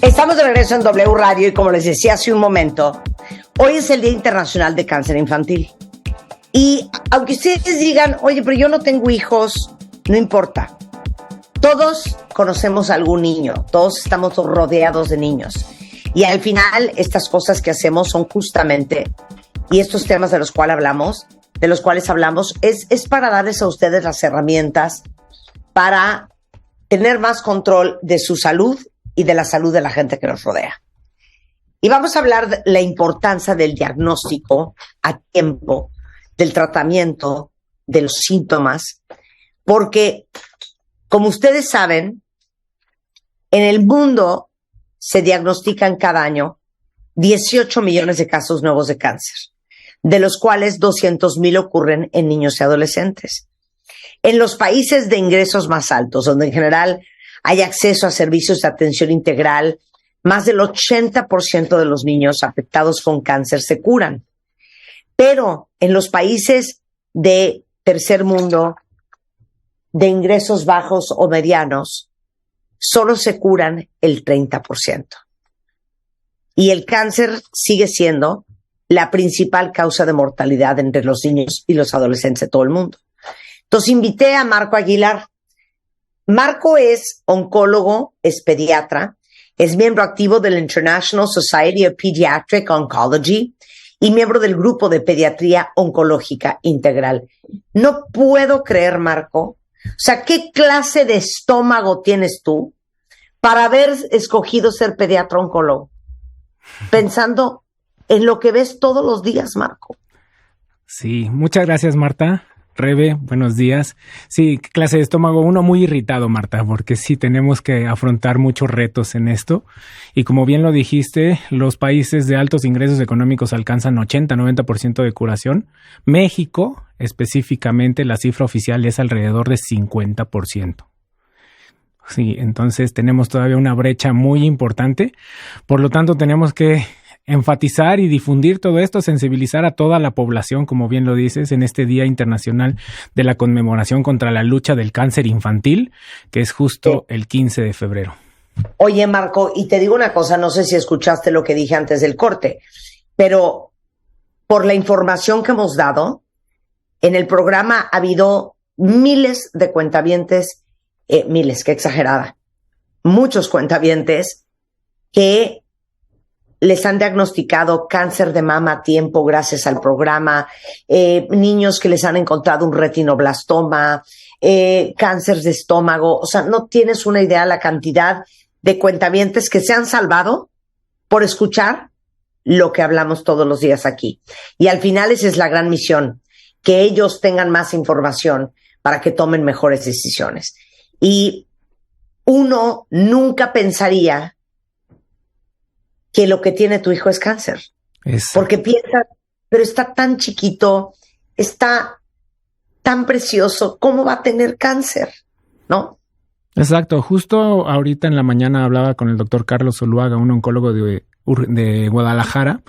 Estamos de regreso en W Radio y como les decía hace un momento, hoy es el Día Internacional de Cáncer Infantil. Y aunque ustedes digan, oye, pero yo no tengo hijos, no importa. Todos conocemos a algún niño, todos estamos rodeados de niños. Y al final, estas cosas que hacemos son justamente, y estos temas de los cuales hablamos, es para darles a ustedes las herramientas para tener más control de su salud y de la salud de la gente que nos rodea. Y vamos a hablar de la importancia del diagnóstico a tiempo, del tratamiento, de los síntomas, porque, como ustedes saben, en el mundo se diagnostican cada año 18 millones de casos nuevos de cáncer, de los cuales 200,000 ocurren en niños y adolescentes. En los países de ingresos más altos, donde en general hay acceso a servicios de atención integral, más del 80% de los niños afectados con cáncer se curan. Pero en los países de tercer mundo, de ingresos bajos o medianos, solo se curan el 30%. Y el cáncer sigue siendo la principal causa de mortalidad entre los niños y los adolescentes de todo el mundo. Entonces invité a Marco Aguilar. Marco es oncólogo, es pediatra, es miembro activo del International Society of Pediatric Oncology y miembro del grupo de pediatría oncológica integral. No puedo creer, Marco. O sea, ¿qué clase de estómago tienes tú para haber escogido ser pediatra oncólogo? Pensando en lo que ves todos los días, Marco. Sí, muchas gracias, Marta. Rebe, buenos días. Sí, clase de estómago, uno muy irritado, Marta, porque sí tenemos que afrontar muchos retos en esto. Y como bien lo dijiste, los países de altos ingresos económicos alcanzan 80-90% de curación. México, específicamente, la cifra oficial es alrededor de 50%. Sí, entonces tenemos todavía una brecha muy importante. Por lo tanto, tenemos que enfatizar y difundir todo esto, sensibilizar a toda la población, como bien lo dices, en este Día Internacional de la Conmemoración contra la Lucha del Cáncer Infantil, que es justo el 15 de febrero. Oye, Marco, y te digo una cosa, no sé si escuchaste lo que dije antes del corte, pero por la información que hemos dado, en el programa ha habido miles de cuentavientes, miles, qué exagerada, muchos cuentavientes que les han diagnosticado cáncer de mama a tiempo gracias al programa, niños que les han encontrado un retinoblastoma, cáncer de estómago. O sea, no tienes una idea la cantidad de cuentavientes que se han salvado por escuchar lo que hablamos todos los días aquí. Y al final esa es la gran misión, que ellos tengan más información para que tomen mejores decisiones. Y uno nunca pensaría que lo que tiene tu hijo es cáncer. Porque piensas, pero está tan chiquito, está tan precioso, ¿cómo va a tener cáncer? ¿No? Exacto. Justo ahorita en la mañana hablaba con el doctor Carlos Zuluaga, un oncólogo de Guadalajara,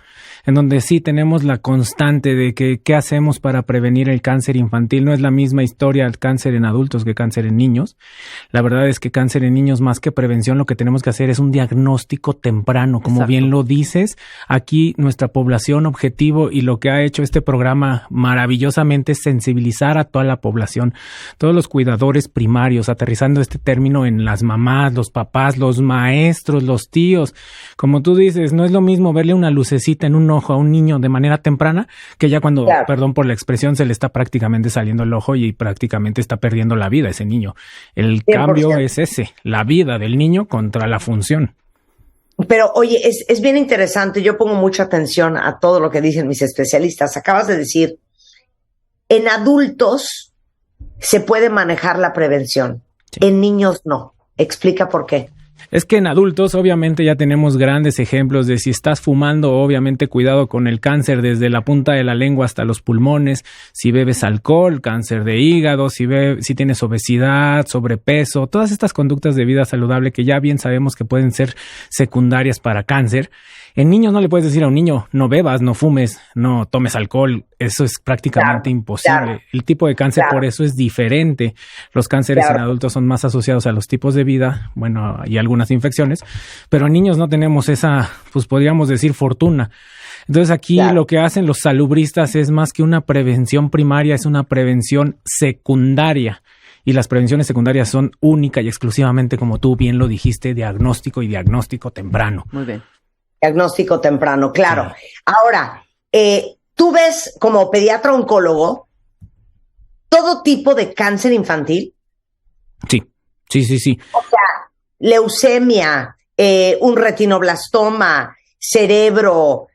en donde sí tenemos la constante de que qué hacemos para prevenir el cáncer infantil. No es la misma historia el cáncer en adultos que cáncer en niños. La verdad es que cáncer en niños, más que prevención, lo que tenemos que hacer es un diagnóstico temprano. Como bien lo dices, aquí nuestra población objetivo y lo que ha hecho este programa maravillosamente es sensibilizar a toda la población, todos los cuidadores primarios, aterrizando este término en las mamás, los papás, los maestros, los tíos. Como tú dices, no es lo mismo verle una lucecita en un ojo a un niño de manera temprana que ya cuando, perdón por la expresión, se le está prácticamente saliendo el ojo y prácticamente está perdiendo la vida ese niño. El 100%. Cambio es ese, la vida del niño contra la función. Pero oye, es bien interesante, yo pongo mucha atención a todo lo que dicen mis especialistas. Acabas de decir, en adultos se puede manejar la prevención, en niños no. Explica por qué. Es que en adultos obviamente ya tenemos grandes ejemplos de si estás fumando, obviamente cuidado con el cáncer desde la punta de la lengua hasta los pulmones, si bebes alcohol, cáncer de hígado, si tienes obesidad, sobrepeso, todas estas conductas de vida saludable que ya bien sabemos que pueden ser secundarias para cáncer. En niños no le puedes decir a un niño, no bebas, no fumes, no tomes alcohol. Eso es prácticamente imposible. El tipo de cáncer por eso es diferente. Los cánceres en adultos son más asociados a los tipos de vida, bueno, y algunos algunas infecciones, pero en niños no tenemos esa, pues podríamos decir, fortuna. Entonces aquí lo que hacen los salubristas es más que una prevención primaria, es una prevención secundaria. Y las prevenciones secundarias son única y exclusivamente, como tú bien lo dijiste, diagnóstico y diagnóstico temprano. Muy bien. Diagnóstico temprano, claro. Sí. Ahora, tú ves como pediatra oncólogo todo tipo de cáncer infantil. Sí. O sea, leucemia, un retinoblastoma, cerebro,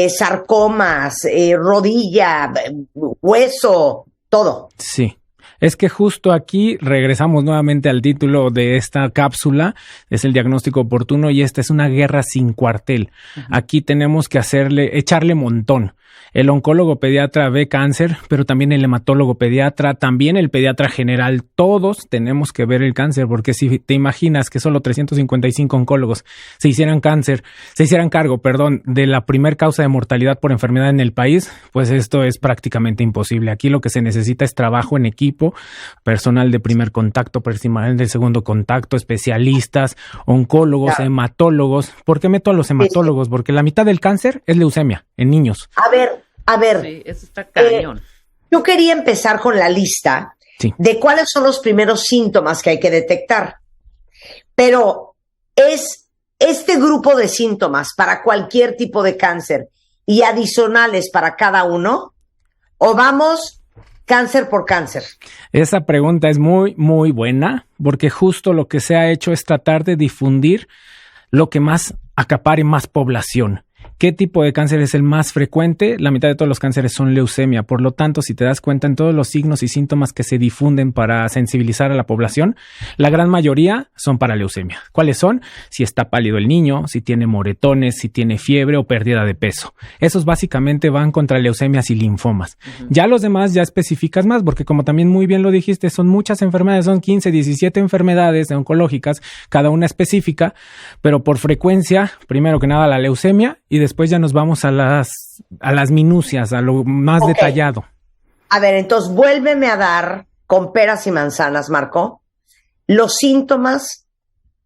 sarcomas, rodilla, hueso, todo. Sí. Es que justo aquí regresamos nuevamente al título de esta cápsula, es el diagnóstico oportuno y esta es una guerra sin cuartel. Uh-huh. Aquí tenemos que echarle montón. El oncólogo pediatra ve cáncer, pero también el hematólogo pediatra, también el pediatra general, todos tenemos que ver el cáncer, porque si te imaginas que solo 355 oncólogos se hicieran cargo de la primer causa de mortalidad por enfermedad en el país, pues esto es prácticamente imposible. Aquí lo que se necesita es trabajo en equipo, personal de primer contacto, personal de segundo contacto, especialistas, oncólogos, hematólogos. ¿Por qué meto a los hematólogos? Porque la mitad del cáncer es leucemia en niños. A ver, sí, eso está cañón. Yo quería empezar con la lista de cuáles son los primeros síntomas que hay que detectar. Pero ¿es este grupo de síntomas para cualquier tipo de cáncer y adicionales para cada uno? ¿O vamos cáncer por cáncer? Esa pregunta es muy, muy buena, porque justo lo que se ha hecho es tratar de difundir lo que más acapare más población. ¿Qué tipo de cáncer es el más frecuente? La mitad de todos los cánceres son leucemia. Por lo tanto, si te das cuenta en todos los signos y síntomas que se difunden para sensibilizar a la población, la gran mayoría son para leucemia. ¿Cuáles son? Si está pálido el niño, si tiene moretones, si tiene fiebre o pérdida de peso. Esos básicamente van contra leucemias y linfomas. Uh-huh. Ya los demás ya especificas más, porque como también muy bien lo dijiste, son muchas enfermedades, son 15, 17 enfermedades oncológicas, cada una específica, pero por frecuencia, primero que nada la leucemia y después ya nos vamos a las minucias, a lo más detallado. A ver, entonces vuélveme a dar con peras y manzanas, Marco, los síntomas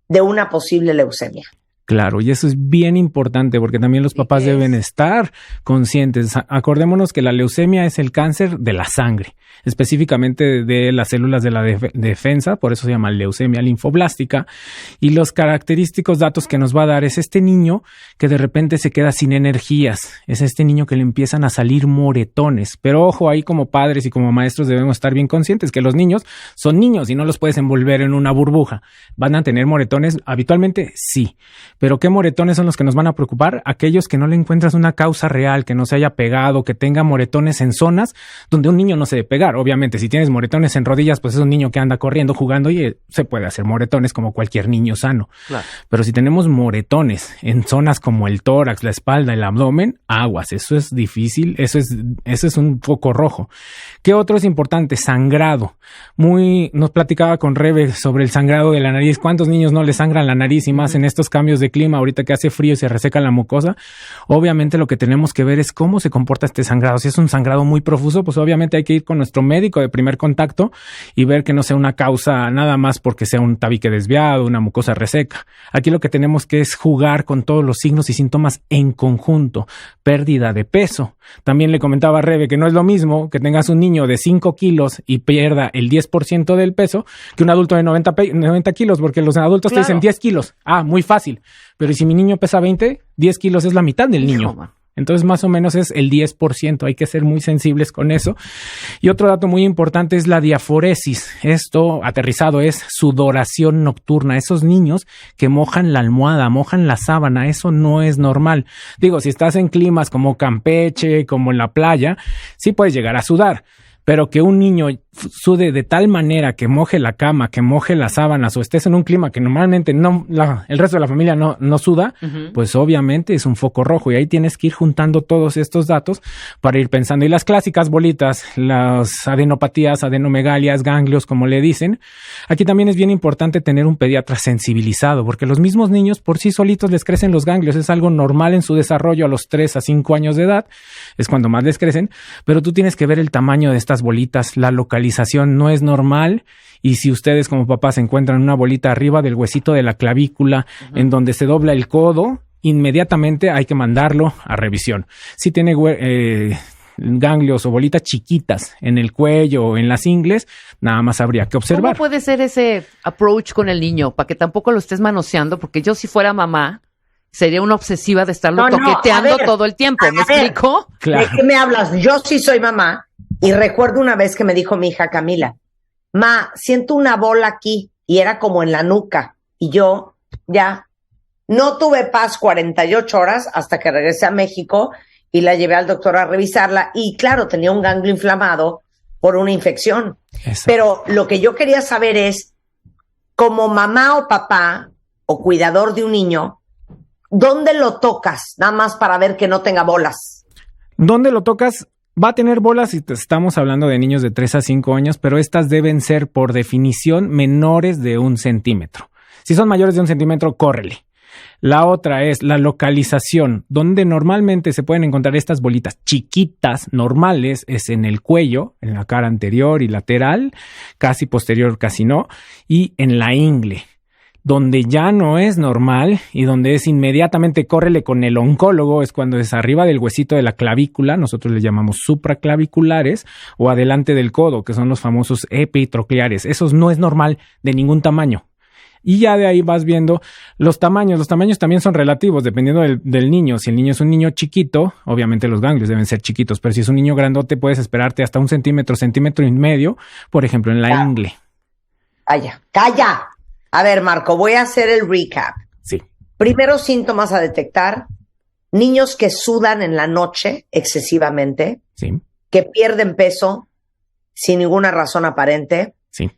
de una posible leucemia. Claro, y eso es bien importante porque también los papás deben estar conscientes. Acordémonos que la leucemia es el cáncer de la sangre, específicamente de las células de la defensa, por eso se llama leucemia linfoblástica. Y los característicos datos que nos va a dar es este niño que de repente se queda sin energías, es este niño que le empiezan a salir moretones. Pero ojo, ahí como padres y como maestros debemos estar bien conscientes que los niños son niños y no los puedes envolver en una burbuja. ¿Van a tener moretones? Habitualmente sí. Pero ¿qué moretones son los que nos van a preocupar? Aquellos que no le encuentras una causa real, que no se haya pegado, que tenga moretones en zonas donde un niño no se debe pegar. Obviamente, si tienes moretones en rodillas, pues es un niño que anda corriendo, jugando y se puede hacer moretones como cualquier niño sano. Claro. Pero si tenemos moretones en zonas como el tórax, la espalda, el abdomen, aguas, eso es difícil, eso es un foco rojo. ¿Qué otro es importante? Sangrado. Nos platicaba con Rebe sobre el sangrado de la nariz. ¿Cuántos niños no le sangran la nariz y más en estos cambios de clima, ahorita que hace frío y se reseca la mucosa? Obviamente lo que tenemos que ver es cómo se comporta este sangrado. Si es un sangrado muy profuso, pues obviamente hay que ir con nuestro médico de primer contacto y ver que no sea una causa nada más porque sea un tabique desviado, una mucosa reseca. Aquí lo que tenemos que es jugar con todos los signos y síntomas en conjunto. Pérdida de peso. También le comentaba a Rebe que no es lo mismo que tengas un niño de 5 kilos y pierda el 10% del peso que un adulto de 90 kilos, porque los adultos te dicen 10 kilos. Ah, muy fácil. Pero si mi niño pesa 20, 10 kilos es la mitad del niño. Entonces, más o menos es el 10%. Hay que ser muy sensibles con eso. Y otro dato muy importante es la diaforesis. Esto, aterrizado, es sudoración nocturna. Esos niños que mojan la almohada, mojan la sábana, eso no es normal. Digo, si estás en climas como Campeche, como en la playa, sí puedes llegar a sudar. Pero que un niño sude de tal manera que moje la cama, que moje las sábanas o estés en un clima que normalmente el resto de la familia no suda, pues obviamente es un foco rojo y ahí tienes que ir juntando todos estos datos para ir pensando. Y las clásicas bolitas, las adenopatías, adenomegalias, ganglios, como le dicen, aquí también es bien importante tener un pediatra sensibilizado porque los mismos niños por sí solitos les crecen los ganglios, es algo normal en su desarrollo a los 3 a 5 años de edad, es cuando más les crecen, pero tú tienes que ver el tamaño de estas bolitas, la localización localización no es normal. Y si ustedes como papás encuentran una bolita arriba del huesito de la clavícula, en donde se dobla el codo, inmediatamente hay que mandarlo a revisión. Si tiene ganglios o bolitas chiquitas en el cuello o en las ingles, nada más habría que observar. ¿Cómo puede ser ese approach con el niño? Para que tampoco lo estés manoseando, porque yo si fuera mamá, sería una obsesiva de estarlo toqueteando todo el tiempo. ¿Me explico? Claro. ¿De qué me hablas? Yo sí soy mamá y recuerdo una vez que me dijo mi hija Camila, ma, siento una bola aquí y era como en la nuca y yo ya no tuve paz 48 horas hasta que regresé a México y la llevé al doctor a revisarla y claro, tenía un ganglio inflamado por una infección. Exacto. Pero lo que yo quería saber es, como mamá o papá o cuidador de un niño, ¿dónde lo tocas? Nada más para ver que no tenga bolas. ¿Dónde lo tocas? Va a tener bolas si estamos hablando de niños de 3 a 5 años, pero estas deben ser por definición menores de 1 centímetro. Si son mayores de 1 centímetro, córrele. La otra es la localización, donde normalmente se pueden encontrar estas bolitas chiquitas, normales, es en el cuello, en la cara anterior y lateral, casi posterior, casi no, y en la ingle. Donde ya no es normal y donde es inmediatamente córrele con el oncólogo es cuando es arriba del huesito de la clavícula, nosotros le llamamos supraclaviculares, o adelante del codo, que son los famosos epitrocleares. Esos no es normal de ningún tamaño. Y ya de ahí vas viendo los tamaños. Los tamaños también son relativos, dependiendo del niño. Si el niño es un niño chiquito, obviamente los ganglios deben ser chiquitos, pero si es un niño grandote, puedes esperarte hasta 1 centímetro, 1,5 centímetros, por ejemplo, en la ingle. ¡Calla! A ver, Marco, voy a hacer el recap. Sí. Primeros síntomas a detectar: niños que sudan en la noche excesivamente, sí, que pierden peso sin ninguna razón aparente, sí,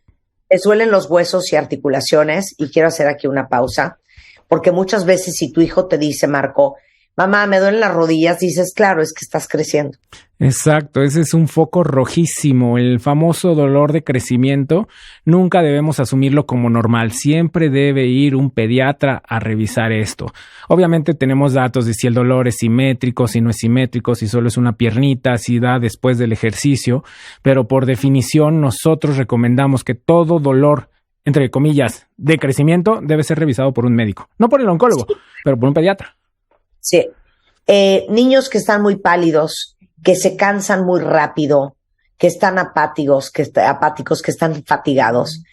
les duelen los huesos y articulaciones, y quiero hacer aquí una pausa, porque muchas veces si tu hijo te dice, Marco, mamá, me duelen las rodillas, dices, claro, es que estás creciendo. Exacto, ese es un foco rojísimo, el famoso dolor de crecimiento. Nunca debemos asumirlo como normal, siempre debe ir un pediatra a revisar esto. Obviamente tenemos datos de si el dolor es simétrico, si no es simétrico, si solo es una piernita, si da después del ejercicio, pero por definición nosotros recomendamos que todo dolor, entre comillas, de crecimiento debe ser revisado por un médico, no por el oncólogo, pero por un pediatra. Sí, niños que están muy pálidos, que se cansan muy rápido, que están apáticos, que están fatigados.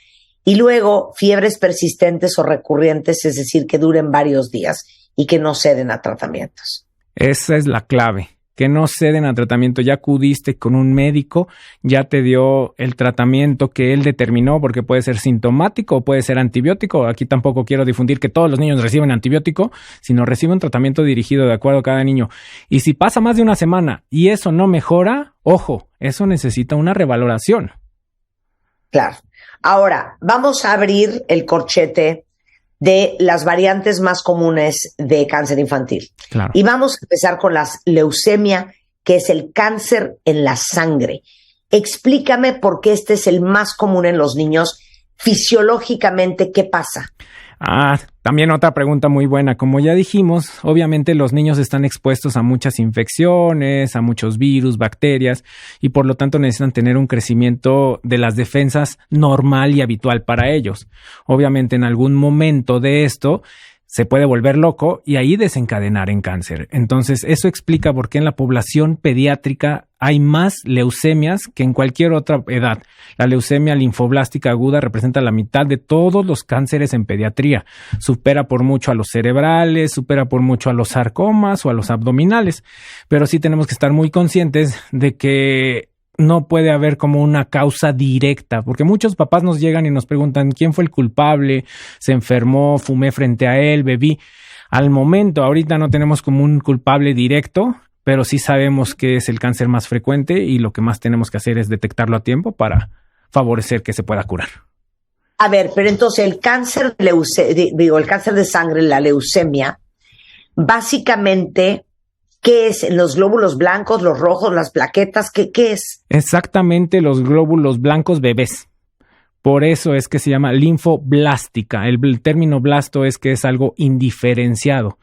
Y luego fiebres persistentes o recurrentes, es decir, que duren varios días y que no ceden a tratamientos. Esa es la clave, que no ceden a tratamiento. Ya acudiste con un médico, ya te dio el tratamiento que él determinó, porque puede ser sintomático o puede ser antibiótico. Aquí tampoco quiero difundir que todos los niños reciben antibiótico, sino reciben un tratamiento dirigido de acuerdo a cada niño. Y si pasa más de una semana y eso no mejora, ojo, eso necesita una revaloración. Claro. Ahora, vamos a abrir el corchete de las variantes más comunes de cáncer infantil. Claro. Y vamos a empezar con la leucemia, que es el cáncer en la sangre. Explícame por qué este es el más común en los niños. Fisiológicamente, ¿qué pasa? También otra pregunta muy buena. Como ya dijimos, obviamente los niños están expuestos a muchas infecciones, a muchos virus, bacterias, y por lo tanto necesitan tener un crecimiento de las defensas normal y habitual para ellos. Obviamente en algún momento de esto se puede volver loco y ahí desencadenar en cáncer. Entonces, eso explica por qué en la población pediátrica hay más leucemias que en cualquier otra edad. La leucemia linfoblástica aguda representa la mitad de todos los cánceres en pediatría. Supera por mucho a los cerebrales, supera por mucho a los sarcomas o a los abdominales. Pero sí tenemos que estar muy conscientes de que no puede haber como una causa directa, porque muchos papás nos llegan y nos preguntan quién fue el culpable, se enfermó, fumé frente a él, bebí. Al momento, ahorita no tenemos como un culpable directo, pero sí sabemos que es el cáncer más frecuente y lo que más tenemos que hacer es detectarlo a tiempo para favorecer que se pueda curar. A ver, pero entonces el cáncer el cáncer de sangre, la leucemia, básicamente, ¿qué es? ¿Los glóbulos blancos, los rojos, las plaquetas? ¿Qué es? Exactamente, los glóbulos blancos bebés. Por eso es que se llama linfoblástica. El término blasto es que es algo indiferenciado.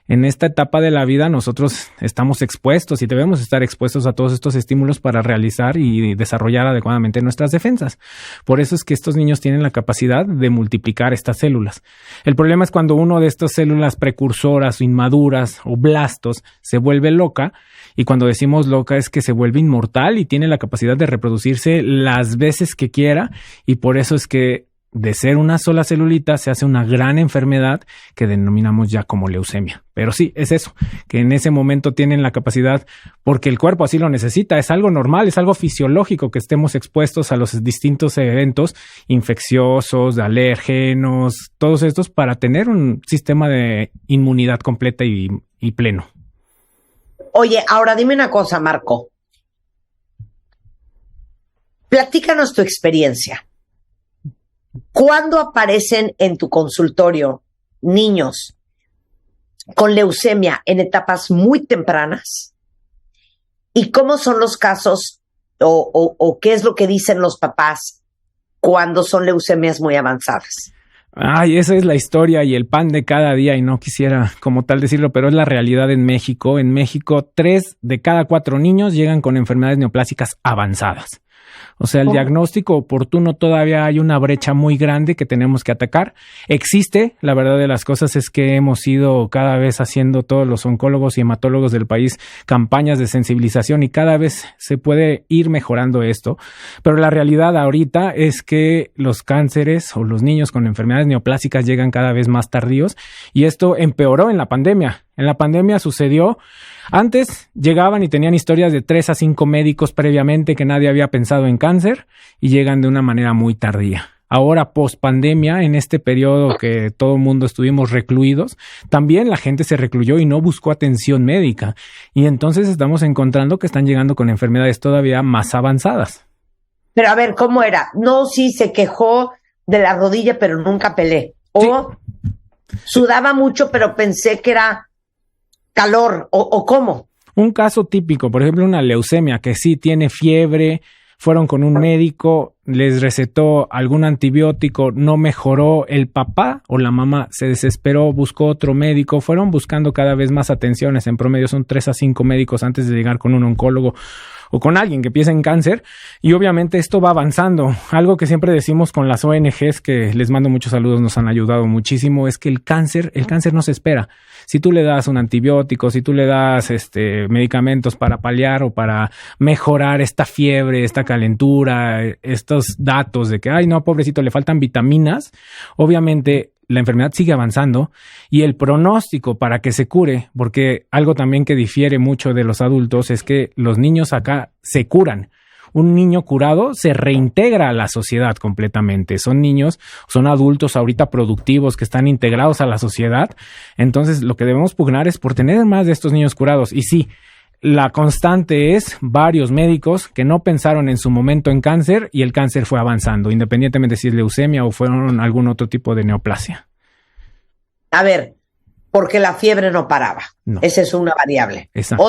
En esta etapa de la vida nosotros estamos expuestos y debemos estar expuestos a todos estos estímulos para realizar y desarrollar adecuadamente nuestras defensas. Por eso es que estos niños tienen la capacidad de multiplicar estas células. El problema es cuando uno de estas células precursoras, inmaduras o blastos se vuelve loca, y cuando decimos loca es que se vuelve inmortal y tiene la capacidad de reproducirse las veces que quiera, y por eso es que de ser una sola celulita se hace una gran enfermedad que denominamos ya como leucemia. Pero sí, es eso, que en ese momento tienen la capacidad porque el cuerpo así lo necesita. Es algo normal, es algo fisiológico que estemos expuestos a los distintos eventos infecciosos, alérgenos, todos estos para tener un sistema de inmunidad completa y pleno. Oye, ahora dime una cosa, Marco. Platícanos tu experiencia. ¿Cuándo aparecen en tu consultorio niños con leucemia en etapas muy tempranas? ¿Y cómo son los casos o qué es lo que dicen los papás cuando son leucemias muy avanzadas? Ay, esa es la historia y el pan de cada día, y no quisiera como tal decirlo, pero es la realidad en México. En México, 3 de cada 4 niños llegan con enfermedades neoplásicas avanzadas. O sea, el diagnóstico oportuno todavía hay una brecha muy grande que tenemos que atacar. Existe, la verdad de las cosas es que hemos ido cada vez haciendo todos los oncólogos y hematólogos del país campañas de sensibilización y cada vez se puede ir mejorando esto. Pero la realidad ahorita es que los cánceres o los niños con enfermedades neoplásicas llegan cada vez más tardíos y esto empeoró en la pandemia. En la pandemia sucedió, antes llegaban y tenían historias de 3 a 5 médicos previamente que nadie había pensado en cáncer y llegan de una manera muy tardía. Ahora, post pandemia, en este periodo que todo el mundo estuvimos recluidos, también la gente se recluyó y no buscó atención médica. Y entonces estamos encontrando que están llegando con enfermedades todavía más avanzadas. Pero a ver, ¿cómo era? No, sí, se quejó de la rodilla, pero nunca pelé. O sí, sudaba mucho, pero pensé que era calor, o ¿cómo? Un caso típico, por ejemplo, una leucemia que sí tiene fiebre, fueron con un médico, les recetó algún antibiótico, no mejoró, el papá o la mamá se desesperó, buscó otro médico, fueron buscando cada vez más atenciones, en promedio son 3 a 5 médicos antes de llegar con un oncólogo o con alguien que piensa en cáncer, y obviamente esto va avanzando. Algo que siempre decimos con las ONGs, que les mando muchos saludos, nos han ayudado muchísimo, es que el cáncer no se espera. Si tú le das un antibiótico, si tú le das medicamentos para paliar o para mejorar esta fiebre, esta calentura, estos datos de que, ay no, pobrecito, le faltan vitaminas, obviamente la enfermedad sigue avanzando y el pronóstico para que se cure, porque algo también que difiere mucho de los adultos es que los niños acá se curan. Un niño curado se reintegra a la sociedad completamente. Son niños, son adultos ahorita productivos que están integrados a la sociedad. Entonces, lo que debemos pugnar es por tener más de estos niños curados. Y sí, la constante es varios médicos que no pensaron en su momento en cáncer y el cáncer fue avanzando, independientemente si es leucemia o fueron algún otro tipo de neoplasia. A ver, porque la fiebre no paraba. No. Esa es una variable. Exacto.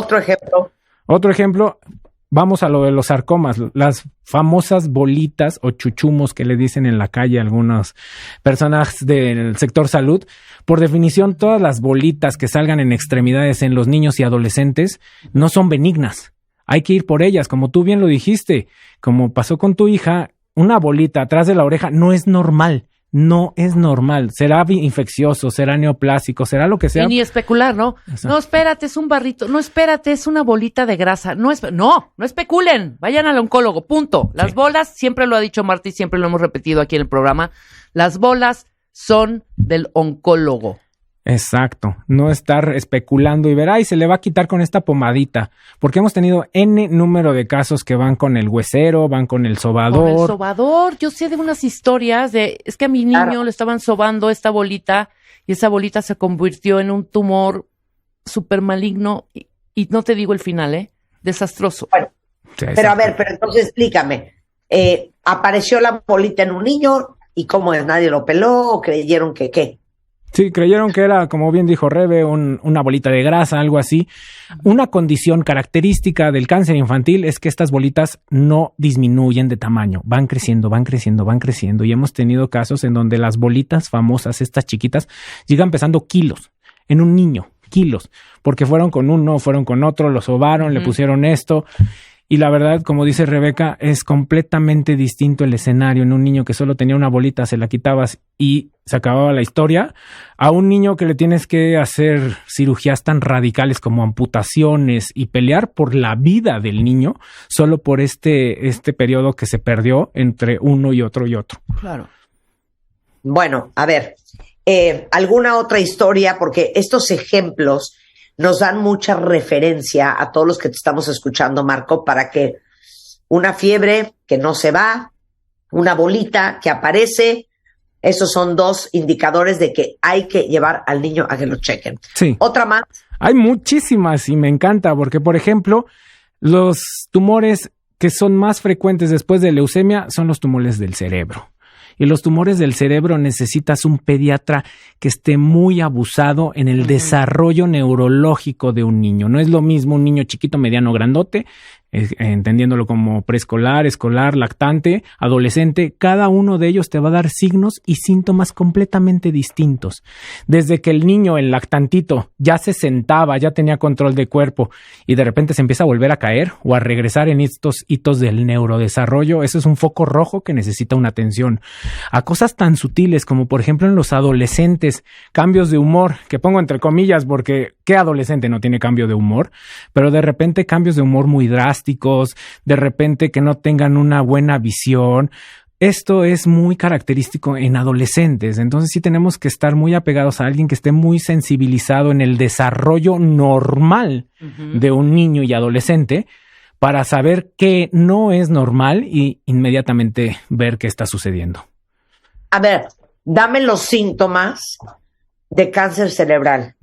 Otro ejemplo. Vamos a lo de los sarcomas, las famosas bolitas o chuchumos que le dicen en la calle a algunas personas del sector salud. Por definición, todas las bolitas que salgan en extremidades en los niños y adolescentes no son benignas. Hay que ir por ellas, como tú bien lo dijiste. Como pasó con tu hija, una bolita atrás de la oreja no es normal. No es normal, será infeccioso, será neoplásico, será lo que sea. Y ni especular, ¿no? Exacto. No, espérate, es un barrito, no, espérate, es una bolita de grasa. No especulen, vayan al oncólogo, punto. Las bolas, siempre lo ha dicho Martí, siempre lo hemos repetido aquí en el programa, las bolas son del oncólogo. Exacto, no estar especulando y ver, ay, se le va a quitar con esta pomadita, porque hemos tenido N número de casos que van con el huesero, van con el sobador. Con el sobador, yo sé de unas historias es que a mi niño le estaban sobando esta bolita y esa bolita se convirtió en un tumor súper maligno y no te digo el final, desastroso. Bueno, sí, pero a ver, pero entonces explícame, apareció la bolita en un niño y cómo es, nadie lo peló o creyeron que qué. Sí, creyeron que era, como bien dijo Rebe, una bolita de grasa, algo así. Una condición característica del cáncer infantil es que estas bolitas no disminuyen de tamaño, van creciendo, van creciendo, van creciendo. Y hemos tenido casos en donde las bolitas famosas, estas chiquitas, llegan pesando kilos en un niño. kilos, porque fueron con uno, fueron con otro, lo sobaron, le pusieron esto. Y la verdad, como dice Rebeca, es completamente distinto el escenario en un niño que solo tenía una bolita, se la quitabas y se acababa la historia, a un niño que le tienes que hacer cirugías tan radicales como amputaciones y pelear por la vida del niño solo por este periodo que se perdió entre uno y otro y otro. Claro. Bueno, a ver, ¿alguna otra historia? Porque estos ejemplos nos dan mucha referencia a todos los que te estamos escuchando, Marco, para que una fiebre que no se va, una bolita que aparece, esos son 2 indicadores de que hay que llevar al niño a que lo chequen. Sí. ¿Otra más? Hay muchísimas y me encanta porque, por ejemplo, los tumores que son más frecuentes después de leucemia son los tumores del cerebro. Y los tumores del cerebro necesitas un pediatra que esté muy abusado en el desarrollo neurológico de un niño. No es lo mismo un niño chiquito, mediano, grandote, entendiéndolo como preescolar, escolar, lactante, adolescente. Cada uno de ellos te va a dar signos y síntomas completamente distintos. Desde que el niño, el lactantito, ya se sentaba, ya tenía control de cuerpo y de repente se empieza a volver a caer o a regresar en estos hitos del neurodesarrollo, eso es un foco rojo que necesita una atención. A cosas tan sutiles como, por ejemplo, en los adolescentes, cambios de humor, que pongo entre comillas porque ¿qué adolescente no tiene cambio de humor? Pero de repente cambios de humor muy drásticos, de repente que no tengan una buena visión. Esto es muy característico en adolescentes, entonces sí tenemos que estar muy apegados a alguien que esté muy sensibilizado en el desarrollo normal de un niño y adolescente para saber qué no es normal y inmediatamente ver qué está sucediendo. A ver, dame los síntomas de cáncer cerebral.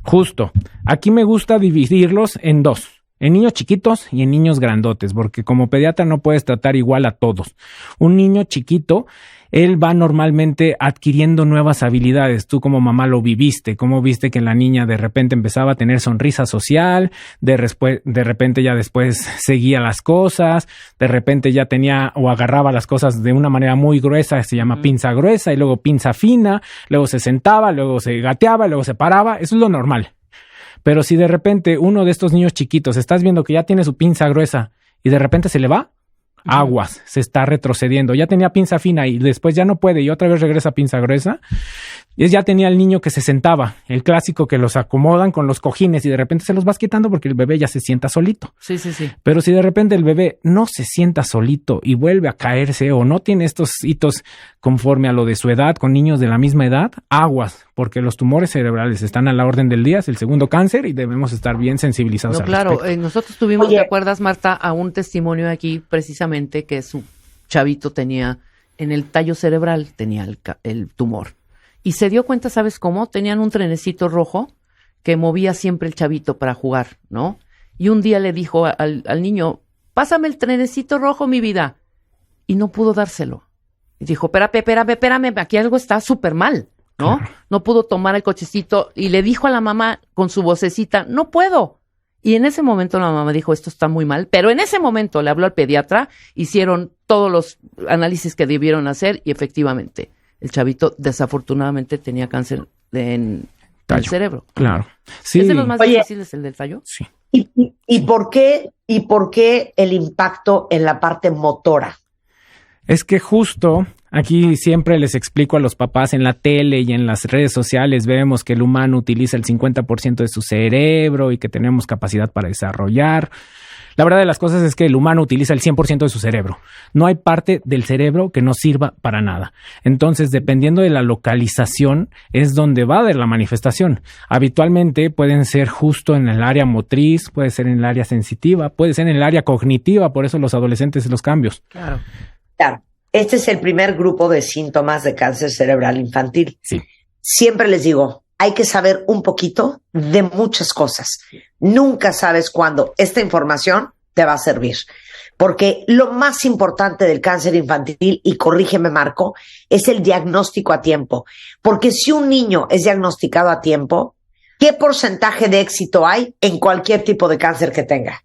Justo. Aquí me gusta dividirlos en 2. En niños chiquitos y en niños grandotes, porque como pediatra no puedes tratar igual a todos. Un niño chiquito, él va normalmente adquiriendo nuevas habilidades. Tú como mamá lo viviste, cómo viste que la niña de repente empezaba a tener sonrisa social, de repente ya después seguía las cosas, de repente ya tenía o agarraba las cosas de una manera muy gruesa, se llama pinza gruesa, y luego pinza fina, luego se sentaba, luego se gateaba, luego se paraba. Eso es lo normal. Pero si de repente uno de estos niños chiquitos estás viendo que ya tiene su pinza gruesa y de repente se le va, aguas, se está retrocediendo. Ya tenía pinza fina y después ya no puede y otra vez regresa a pinza gruesa. Y ya tenía el niño que se sentaba, el clásico que los acomodan con los cojines y de repente se los vas quitando porque el bebé ya se sienta solito. Sí, sí, sí. Pero si de repente el bebé no se sienta solito y vuelve a caerse o no tiene estos hitos conforme a lo de su edad con niños de la misma edad, aguas, porque los tumores cerebrales están a la orden del día, es el segundo cáncer y debemos estar bien sensibilizados al claro, respecto. Nosotros tuvimos, ¿te acuerdas, Marta, a un testimonio aquí precisamente que su chavito tenía en el tallo cerebral, tenía el tumor. Y se dio cuenta, ¿sabes cómo? Tenían un trenecito rojo que movía siempre el chavito para jugar, ¿no? Y un día le dijo al niño, pásame el trenecito rojo, mi vida. Y no pudo dárselo. Y dijo, espérame, aquí algo está súper mal, ¿no? Claro. No pudo tomar el cochecito y le dijo a la mamá con su vocecita, no puedo. Y en ese momento la mamá dijo, esto está muy mal. Pero en ese momento le habló al pediatra, hicieron todos los análisis que debieron hacer y efectivamente el chavito desafortunadamente tenía cáncer en el cerebro. Claro. Sí. ¿Es de los más difíciles el del tallo? Sí. ¿Y por qué el impacto en la parte motora? Es que justo aquí siempre les explico a los papás en la tele y en las redes sociales, vemos que el humano utiliza el 50% de su cerebro y que tenemos capacidad para desarrollar. La verdad de las cosas es que el humano utiliza el 100% de su cerebro. No hay parte del cerebro que no sirva para nada. Entonces, dependiendo de la localización, es donde va a haber la manifestación. Habitualmente pueden ser justo en el área motriz, puede ser en el área sensitiva, puede ser en el área cognitiva, por eso los adolescentes los cambios. Claro. Este es el primer grupo de síntomas de cáncer cerebral infantil. Sí. Siempre les digo, hay que saber un poquito de muchas cosas. Nunca sabes cuándo esta información te va a servir. Porque lo más importante del cáncer infantil, y corrígeme Marco, es el diagnóstico a tiempo. Porque si un niño es diagnosticado a tiempo, ¿qué porcentaje de éxito hay en cualquier tipo de cáncer que tenga?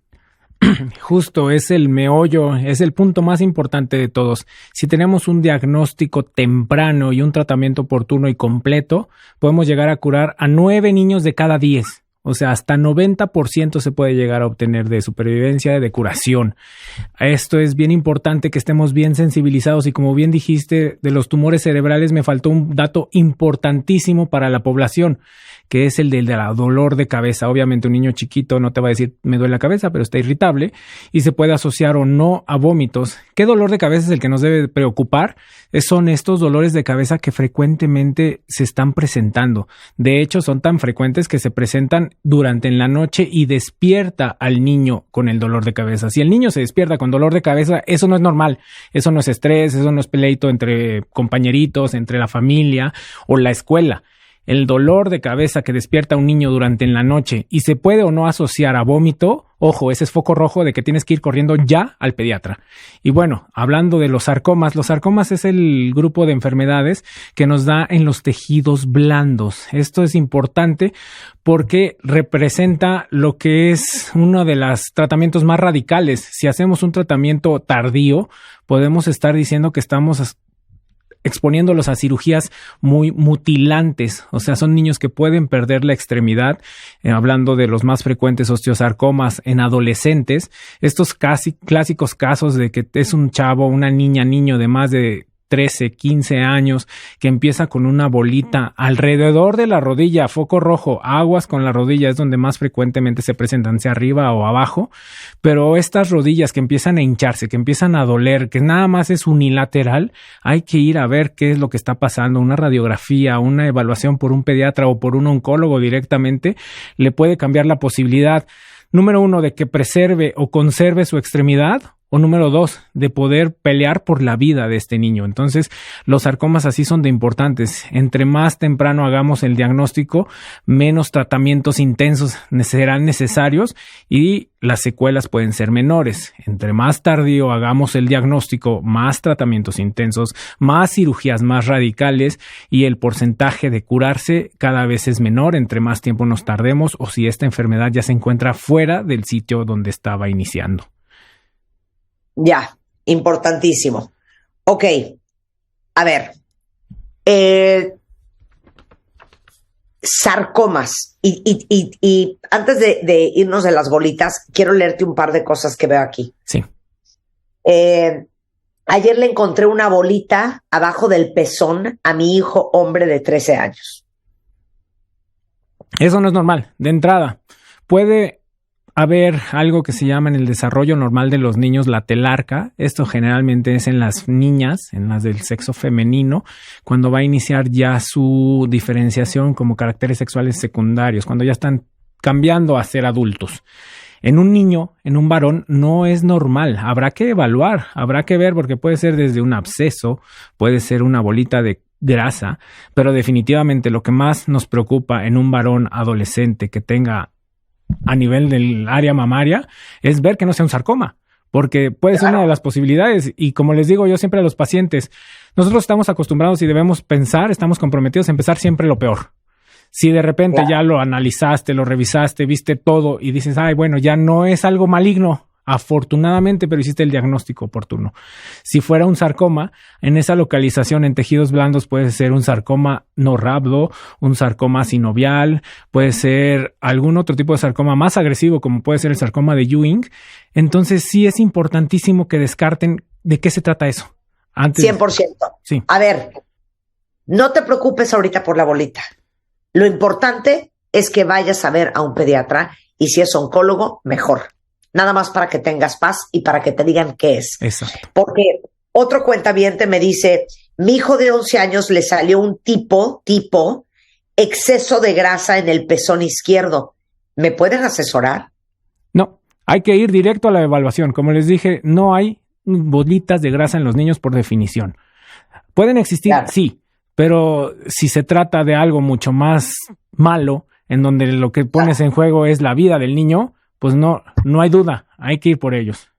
Justo, es el meollo, es el punto más importante de todos. Si tenemos un diagnóstico temprano y un tratamiento oportuno y completo, podemos llegar a curar a 9 niños de cada 10. O sea, hasta 90% se puede llegar a obtener de supervivencia, de curación. Esto es bien importante, que estemos bien sensibilizados, y como bien dijiste, de los tumores cerebrales me faltó un dato importantísimo para la población, que es el del dolor de cabeza. Obviamente un niño chiquito no te va a decir me duele la cabeza, pero está irritable y se puede asociar o no a vómitos. ¿Qué dolor de cabeza es el que nos debe preocupar? Son estos dolores de cabeza que frecuentemente se están presentando. De hecho, son tan frecuentes que se presentan durante la noche y despierta al niño con el dolor de cabeza. Si el niño se despierta con dolor de cabeza, eso no es normal. Eso no es estrés, eso no es peleito entre compañeritos, entre la familia o la escuela. El dolor de cabeza que despierta a un niño durante la noche y se puede o no asociar a vómito, ojo, ese es foco rojo de que tienes que ir corriendo ya al pediatra. Y bueno, hablando de los sarcomas es el grupo de enfermedades que nos da en los tejidos blandos. Esto es importante porque representa lo que es uno de los tratamientos más radicales. Si hacemos un tratamiento tardío, podemos estar diciendo que estamos exponiéndolos a cirugías muy mutilantes. O sea, son niños que pueden perder la extremidad, hablando de los más frecuentes osteosarcomas en adolescentes. Estos casi clásicos casos de que es un chavo, una niña, niño de más de 13, 15 años, que empieza con una bolita alrededor de la rodilla, foco rojo, aguas con la rodilla, es donde más frecuentemente se presentan, sea arriba o abajo, pero estas rodillas que empiezan a hincharse, que empiezan a doler, que nada más es unilateral, hay que ir a ver qué es lo que está pasando. Una radiografía, una evaluación por un pediatra o por un oncólogo directamente, le puede cambiar la posibilidad, número 1, de que preserve o conserve su extremidad, o número 2, de poder pelear por la vida de este niño. Entonces, los sarcomas así son de importantes. Entre más temprano hagamos el diagnóstico, menos tratamientos intensos serán necesarios y las secuelas pueden ser menores. Entre más tardío hagamos el diagnóstico, más tratamientos intensos, más cirugías más radicales, y el porcentaje de curarse cada vez es menor entre más tiempo nos tardemos o si esta enfermedad ya se encuentra fuera del sitio donde estaba iniciando. Ya, importantísimo. Ok, a ver, sarcomas. Y antes de irnos de las bolitas, quiero leerte un par de cosas que veo aquí. Sí. Ayer le encontré una bolita abajo del pezón a mi hijo hombre de 13 años. Eso no es normal, de entrada. Puede haber algo que se llama en el desarrollo normal de los niños la telarca. Esto generalmente es en las niñas, en las del sexo femenino, cuando va a iniciar ya su diferenciación como caracteres sexuales secundarios, cuando ya están cambiando a ser adultos. En un niño, en un varón, no es normal. Habrá que evaluar, habrá que ver, porque puede ser desde un absceso, puede ser una bolita de grasa, pero definitivamente lo que más nos preocupa en un varón adolescente que tenga a nivel del área mamaria es ver que no sea un sarcoma, porque puede ser una de las posibilidades. Y como les digo yo siempre a los pacientes, nosotros estamos acostumbrados y debemos pensar, estamos comprometidos a empezar siempre lo peor. Si de repente ya lo analizaste, lo revisaste, viste todo y dices, ay, bueno, ya no es algo maligno, afortunadamente, pero hiciste el diagnóstico oportuno. Si fuera un sarcoma, en esa localización en tejidos blandos puede ser un sarcoma no rhabdo, un sarcoma sinovial, puede ser algún otro tipo de sarcoma más agresivo, como puede ser el sarcoma de Ewing. Entonces sí es importantísimo que descarten de qué se trata eso. 100%. Sí. A ver, no te preocupes ahorita por la bolita. Lo importante es que vayas a ver a un pediatra y si es oncólogo, mejor. Nada más para que tengas paz y para que te digan qué es. Exacto. Porque otro cuentaviente me dice, mi hijo de 11 años le salió un tipo exceso de grasa en el pezón izquierdo. ¿Me pueden asesorar? No, hay que ir directo a la evaluación. Como les dije, no hay bolitas de grasa en los niños por definición. ¿Pueden existir? Claro. Sí, pero si se trata de algo mucho más malo, en donde lo que pones en juego es la vida del niño, pues no hay duda, hay que ir por ellos.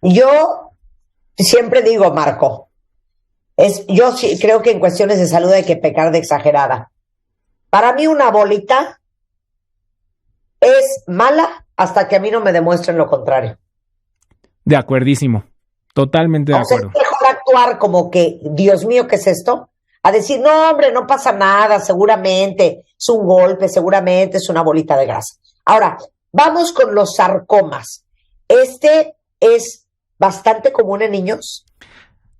Yo siempre digo, Marco, yo sí creo que en cuestiones de salud hay que pecar de exagerada. Para mí una bolita es mala hasta que a mí no me demuestren lo contrario. De acuerdísimo, totalmente de acuerdo. Es mejor actuar como que, Dios mío, ¿qué es esto? a decir, no, hombre, no pasa nada, seguramente es un golpe, seguramente es una bolita de grasa. Ahora, vamos con los sarcomas. Este es bastante común en niños.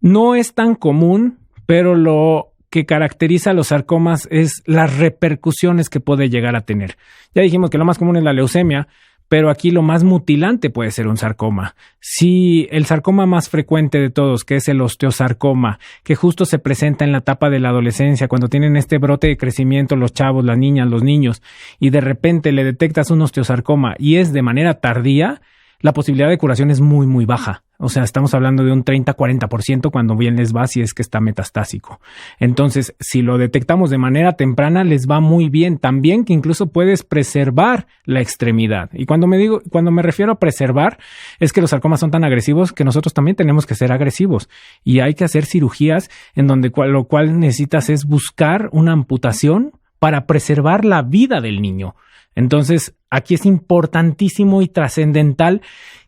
No es tan común, pero lo que caracteriza a los sarcomas es las repercusiones que puede llegar a tener. Ya dijimos que lo más común es la leucemia, pero aquí lo más mutilante puede ser un sarcoma. Sí, el sarcoma más frecuente de todos, que es el osteosarcoma, que justo se presenta en la etapa de la adolescencia, cuando tienen este brote de crecimiento los chavos, las niñas, los niños, y de repente le detectas un osteosarcoma y es de manera tardía, la posibilidad de curación es muy, muy baja. O sea, estamos hablando de un 30-40% cuando bien les va si es que está metastásico. Entonces, si lo detectamos de manera temprana, les va muy bien. También que incluso puedes preservar la extremidad. Y cuando me refiero a preservar, es que los sarcomas son tan agresivos que nosotros también tenemos que ser agresivos. Y hay que hacer cirugías en donde lo cual necesitas es buscar una amputación para preservar la vida del niño. Entonces, aquí es importantísimo y trascendental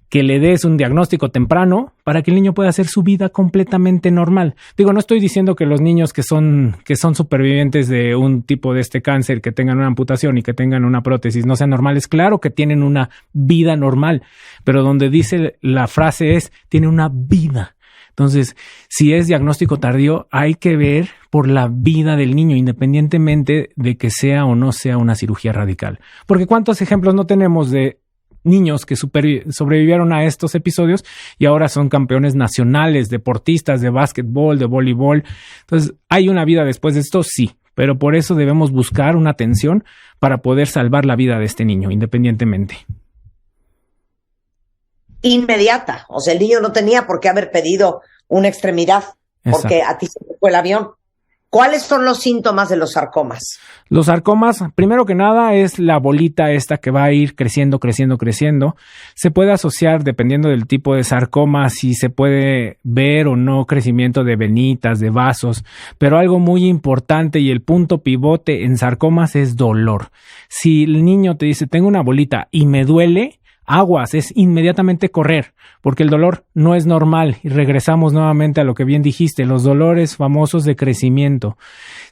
que le des un diagnóstico temprano para que el niño pueda hacer su vida completamente normal. Digo, no estoy diciendo que los niños que son supervivientes de un tipo de este cáncer, que tengan una amputación y que tengan una prótesis, no sean normales. Claro que tienen una vida normal, pero donde dice la frase es, tiene una vida. Entonces, si es diagnóstico tardío, hay que ver por la vida del niño, independientemente de que sea o no sea una cirugía radical. Porque ¿cuántos ejemplos no tenemos de niños que sobrevivieron a estos episodios y ahora son campeones nacionales, deportistas de básquetbol, de voleibol? Entonces, ¿hay una vida después de esto? Sí, pero por eso debemos buscar una atención para poder salvar la vida de este niño, independientemente. Inmediata. O sea, el niño no tenía por qué haber pedido una extremidad porque a ti se te fue el avión. ¿Cuáles son los síntomas de los sarcomas? Los sarcomas, primero que nada, es la bolita esta que va a ir creciendo, creciendo, creciendo. Se puede asociar, dependiendo del tipo de sarcoma, si se puede ver o no crecimiento de venitas, de vasos. Pero algo muy importante y el punto pivote en sarcomas es dolor. Si el niño te dice, tengo una bolita y me duele, aguas, es inmediatamente correr, porque el dolor no es normal. Y regresamos nuevamente a lo que bien dijiste, los dolores famosos de crecimiento.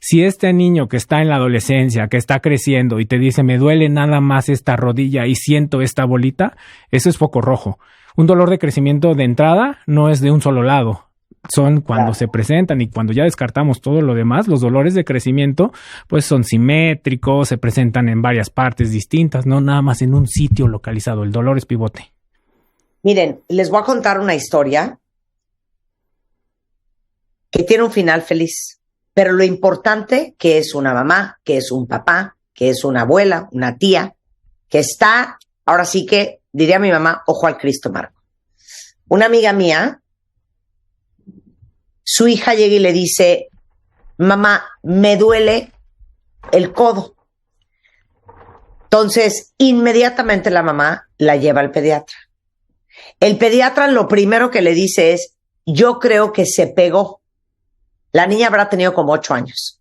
Si este niño que está en la adolescencia, que está creciendo y te dice, me duele nada más esta rodilla y siento esta bolita, eso es foco rojo. Un dolor de crecimiento de entrada no es de un solo lado. Son cuando se presentan y cuando ya descartamos todo lo demás, los dolores de crecimiento pues son simétricos, se presentan en varias partes distintas, no nada más en un sitio localizado. El dolor es pivote. Miren, les voy a contar una historia que tiene un final feliz, pero lo importante que es una mamá, que es un papá, que es una abuela, una tía, que está, ahora sí que diría mi mamá, ojo al Cristo, Marco. Una amiga mía, su hija llega y le dice, mamá, me duele el codo. Entonces, inmediatamente la mamá la lleva al pediatra. El pediatra lo primero que le dice es, yo creo que se pegó. La niña habrá tenido como 8 años.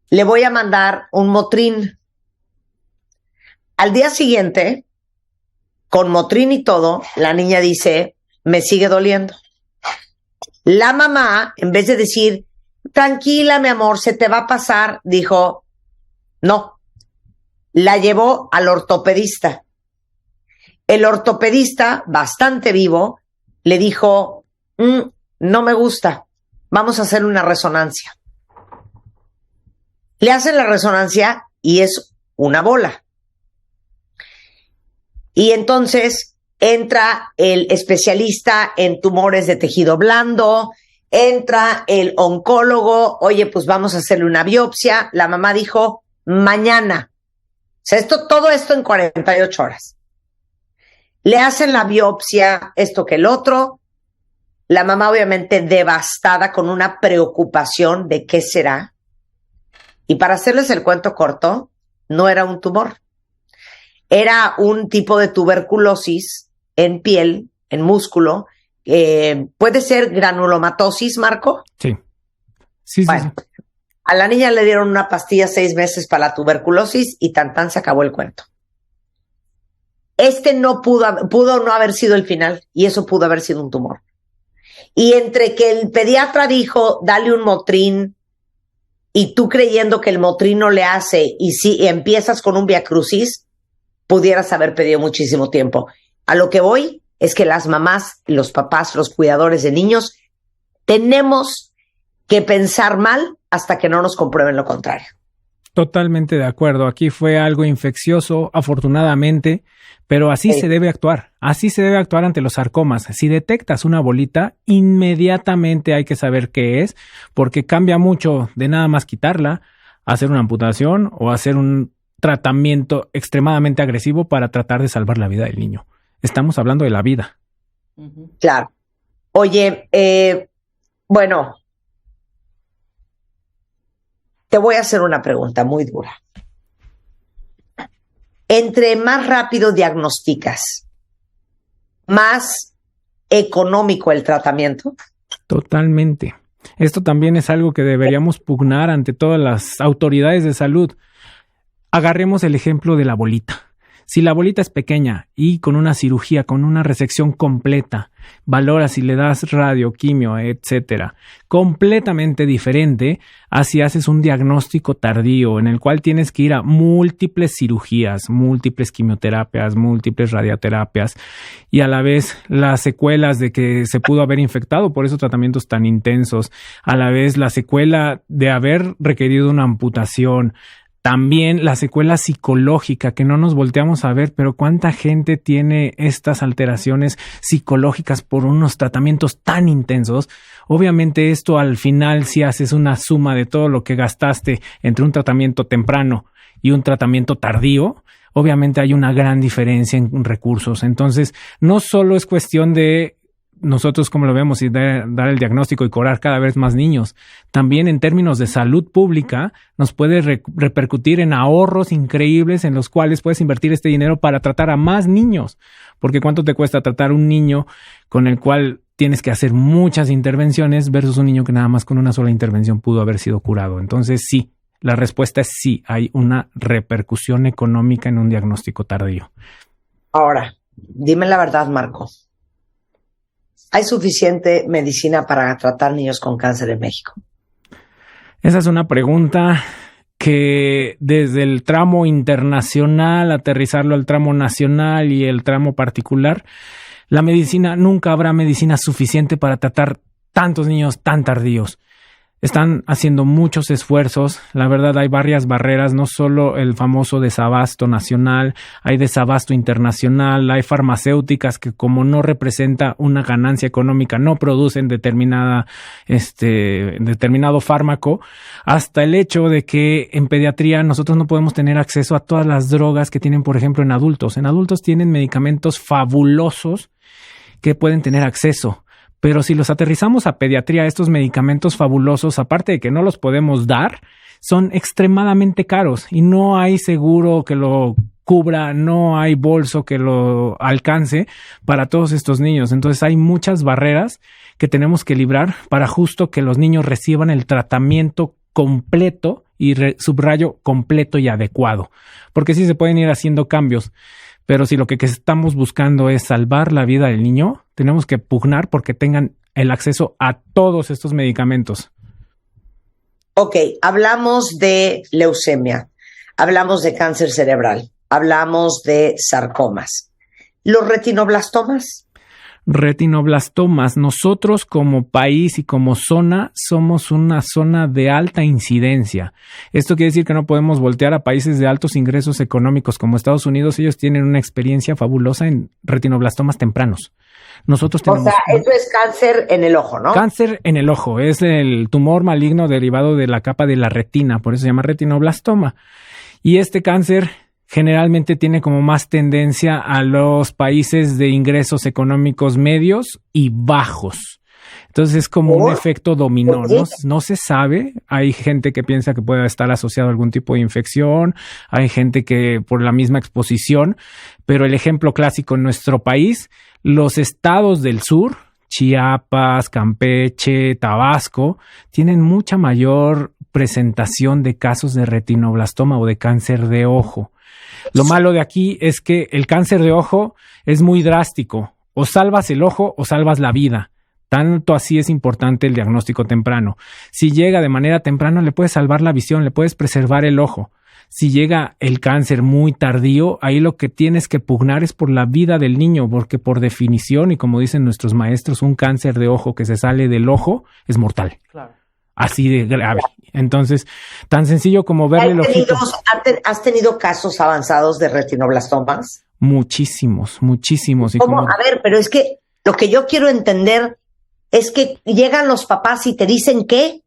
Le voy a mandar un Motrin. Al día siguiente, con Motrin y todo, la niña dice, me sigue doliendo. La mamá, en vez de decir, tranquila, mi amor, se te va a pasar, dijo, no. La llevó al ortopedista. El ortopedista, bastante vivo, le dijo, no me gusta, vamos a hacer una resonancia. Le hacen la resonancia y es una bola. Y entonces entra el especialista en tumores de tejido blando, entra el oncólogo, oye, pues vamos a hacerle una biopsia. La mamá dijo, mañana. O sea, todo esto en 48 horas. Le hacen la biopsia, esto que el otro. La mamá obviamente devastada con una preocupación de qué será. Y para hacerles el cuento corto, no era un tumor. Era un tipo de tuberculosis en piel, en músculo. ¿Puede ser granulomatosis, Marco? Sí. Sí. A la niña le dieron una pastilla 6 meses para la tuberculosis y tan se acabó el cuento. No pudo no haber sido el final y eso pudo haber sido un tumor. Y entre que el pediatra dijo, dale un Motrin y tú creyendo que el Motrin no le hace, y si empiezas con un viacrucis, pudieras haber pedido muchísimo tiempo. A lo que voy es que las mamás, los papás, los cuidadores de niños, tenemos que pensar mal hasta que no nos comprueben lo contrario. Totalmente de acuerdo. Aquí fue algo infeccioso, afortunadamente, pero así se debe actuar. Así se debe actuar ante los sarcomas. Si detectas una bolita, inmediatamente hay que saber qué es, porque cambia mucho de nada más quitarla, hacer una amputación o hacer un tratamiento extremadamente agresivo para tratar de salvar la vida del niño. Estamos hablando de la vida. Claro. Oye, bueno, te voy a hacer una pregunta muy dura. Entre más rápido diagnosticas, más económico el tratamiento. Totalmente. Esto también es algo que deberíamos pugnar ante todas las autoridades de salud. Agarremos el ejemplo de la bolita. Si la bolita es pequeña y con una cirugía, con una resección completa, valora si le das radio, quimio, etcétera, completamente diferente a si haces un diagnóstico tardío en el cual tienes que ir a múltiples cirugías, múltiples quimioterapias, múltiples radioterapias y a la vez las secuelas de que se pudo haber infectado por esos tratamientos tan intensos, a la vez la secuela de haber requerido una amputación. También la secuela psicológica, que no nos volteamos a ver, pero cuánta gente tiene estas alteraciones psicológicas por unos tratamientos tan intensos. Obviamente esto al final, si haces una suma de todo lo que gastaste entre un tratamiento temprano y un tratamiento tardío, obviamente hay una gran diferencia en recursos. Entonces, no solo es cuestión de nosotros como lo vemos y dar el diagnóstico y curar cada vez más niños. También en términos de salud pública nos puede repercutir en ahorros increíbles en los cuales puedes invertir este dinero para tratar a más niños. Porque ¿cuánto te cuesta tratar un niño con el cual tienes que hacer muchas intervenciones versus un niño que nada más con una sola intervención pudo haber sido curado? Entonces sí, la respuesta es sí, hay una repercusión económica en un diagnóstico tardío. Ahora, dime la verdad, Marco. ¿Hay suficiente medicina para tratar niños con cáncer en México? Esa es una pregunta que desde el tramo internacional, aterrizarlo al tramo nacional y el tramo particular, la medicina, nunca habrá medicina suficiente para tratar tantos niños tan tardíos. Están haciendo muchos esfuerzos, la verdad hay varias barreras, no solo el famoso desabasto nacional, hay desabasto internacional, hay farmacéuticas que como no representa una ganancia económica, no producen determinado fármaco, hasta el hecho de que en pediatría nosotros no podemos tener acceso a todas las drogas que tienen, por ejemplo, en adultos. En adultos tienen medicamentos fabulosos que pueden tener acceso. Pero si los aterrizamos a pediatría, estos medicamentos fabulosos, aparte de que no los podemos dar, son extremadamente caros y no hay seguro que lo cubra, no hay bolso que lo alcance para todos estos niños. Entonces hay muchas barreras que tenemos que librar para justo que los niños reciban el tratamiento completo y subrayo completo y adecuado. Porque sí se pueden ir haciendo cambios. Pero si lo que estamos buscando es salvar la vida del niño, tenemos que pugnar porque tengan el acceso a todos estos medicamentos. Ok, hablamos de leucemia, hablamos de cáncer cerebral, hablamos de sarcomas. ¿Los retinoblastomas? Retinoblastomas. Nosotros como país y como zona somos una zona de alta incidencia. Esto quiere decir que no podemos voltear a países de altos ingresos económicos como Estados Unidos. Ellos tienen una experiencia fabulosa en retinoblastomas tempranos. Nosotros tenemos... O sea, eso es cáncer en el ojo, ¿no? Cáncer en el ojo. Es el tumor maligno derivado de la capa de la retina. Por eso se llama retinoblastoma. Y este cáncer generalmente tiene como más tendencia a los países de ingresos económicos medios y bajos. Entonces es como un efecto dominó, ¿no? No se sabe. Hay gente que piensa que puede estar asociado a algún tipo de infección. Hay gente que por la misma exposición. Pero el ejemplo clásico en nuestro país, los estados del sur, Chiapas, Campeche, Tabasco, tienen mucha mayor presentación de casos de retinoblastoma o de cáncer de ojo. Lo malo de aquí es que el cáncer de ojo es muy drástico. O salvas el ojo o salvas la vida. Tanto así es importante el diagnóstico temprano. Si llega de manera temprana, le puedes salvar la visión, le puedes preservar el ojo. Si llega el cáncer muy tardío, ahí lo que tienes que pugnar es por la vida del niño, porque por definición, y como dicen nuestros maestros, un cáncer de ojo que se sale del ojo es mortal. Claro. Así de grave. Entonces, tan sencillo como verle el ojito. ¿Has tenido casos avanzados de retinoblastomas? Muchísimos. Y ¿Cómo? A ver, pero es que lo que yo quiero entender es que llegan los papás y te dicen ¿qué?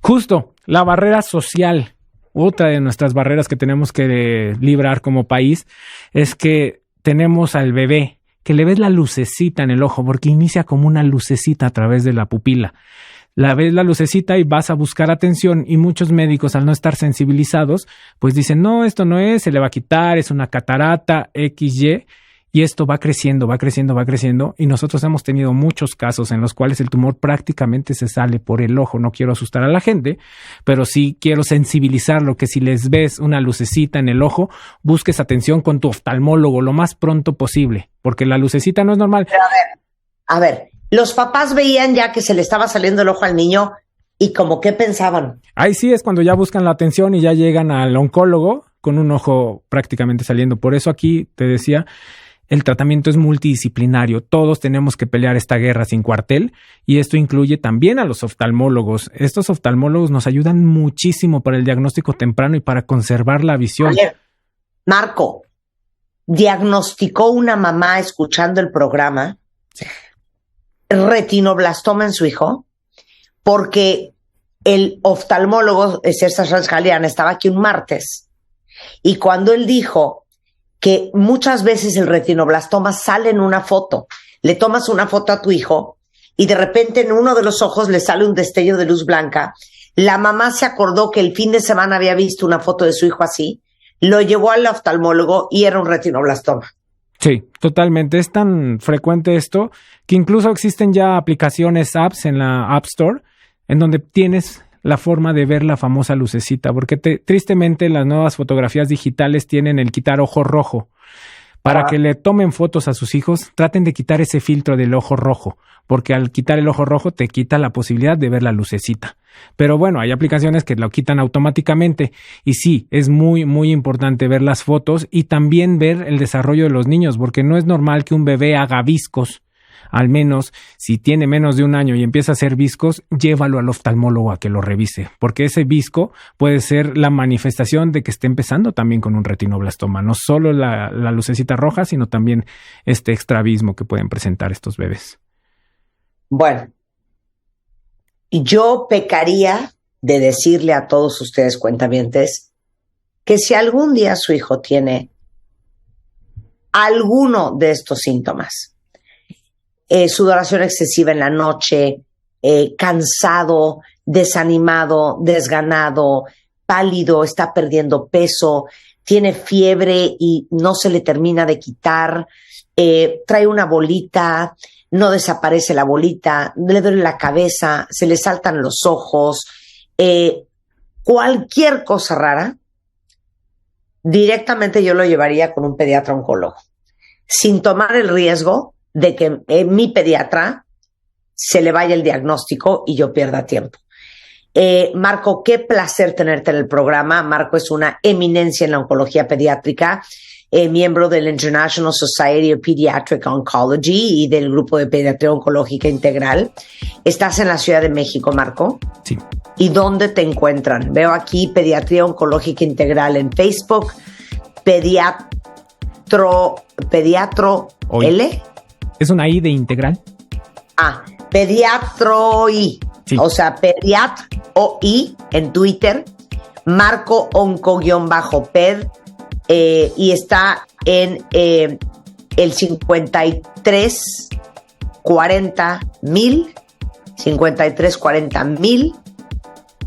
Justo, la barrera social. Otra de nuestras barreras que tenemos que librar como país es que tenemos al bebé, que le ves la lucecita en el ojo, porque inicia como una lucecita a través de la pupila. La ves la lucecita y vas a buscar atención, y muchos médicos, al no estar sensibilizados, pues dicen, no, esto no es, se le va a quitar, es una catarata, XY, y esto va creciendo, y nosotros hemos tenido muchos casos en los cuales el tumor prácticamente se sale por el ojo. No quiero asustar a la gente, pero sí quiero sensibilizarlo, que si les ves una lucecita en el ojo, busques atención con tu oftalmólogo lo más pronto posible, porque la lucecita no es normal. Pero a ver, los papás veían ya que se le estaba saliendo el ojo al niño y como qué pensaban. Ahí sí es cuando ya buscan la atención y ya llegan al oncólogo con un ojo prácticamente saliendo. Por eso aquí te decía, el tratamiento es multidisciplinario. Todos tenemos que pelear esta guerra sin cuartel, y esto incluye también a los oftalmólogos. Estos oftalmólogos nos ayudan muchísimo para el diagnóstico temprano y para conservar la visión. Oye, Marco, diagnosticó una mamá escuchando el programa retinoblastoma en su hijo, porque el oftalmólogo César Sanz-Galeán estaba aquí un martes, y cuando él dijo que muchas veces el retinoblastoma sale en una foto, le tomas una foto a tu hijo y de repente en uno de los ojos le sale un destello de luz blanca, la mamá se acordó que el fin de semana había visto una foto de su hijo así, lo llevó al oftalmólogo y era un retinoblastoma. Sí, totalmente. Es tan frecuente esto que incluso existen ya aplicaciones, apps en la App Store, en donde tienes la forma de ver la famosa lucecita, porque tristemente las nuevas fotografías digitales tienen el quitar ojo rojo. Para que le tomen fotos a sus hijos, traten de quitar ese filtro del ojo rojo, porque al quitar el ojo rojo te quita la posibilidad de ver la lucecita. Pero bueno, hay aplicaciones que lo quitan automáticamente, y sí, es muy, muy importante ver las fotos y también ver el desarrollo de los niños, porque no es normal que un bebé haga viscos. Al menos, si tiene menos de un año y empieza a hacer viscos, llévalo al oftalmólogo a que lo revise, porque ese visco puede ser la manifestación de que esté empezando también con un retinoblastoma. No solo la lucecita roja, sino también este extravismo que pueden presentar estos bebés. Bueno, yo pecaría de decirle a todos ustedes, cuentavientes, que si algún día su hijo tiene alguno de estos síntomas, sudoración excesiva en la noche, cansado, desanimado, desganado, pálido, está perdiendo peso, tiene fiebre y no se le termina de quitar, trae una bolita, no desaparece la bolita, le duele la cabeza, se le saltan los ojos, cualquier cosa rara, directamente yo lo llevaría con un pediatra oncólogo, sin tomar el riesgo de que mi pediatra se le vaya el diagnóstico y yo pierda tiempo. Marco, qué placer tenerte en el programa. Marco es una eminencia en la oncología pediátrica, miembro del International Society of Pediatric Oncology y del grupo de pediatría oncológica integral. ¿Estás en la Ciudad de México, Marco? Sí. ¿Y dónde te encuentran? Veo aquí Pediatría Oncológica Integral en Facebook, Pediatro L. ¿Es una I de integral? Pediatroi. Sí. O sea, Pediatro-I en Twitter, Marco Onco-Ped, y está en el 5340,000,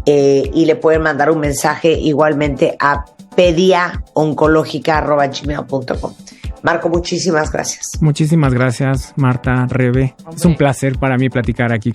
y le pueden mandar un mensaje igualmente a pediaoncológica@gmail.com. Marco, muchísimas gracias. Muchísimas gracias, Marta, Rebe. Hombre. Es un placer para mí platicar aquí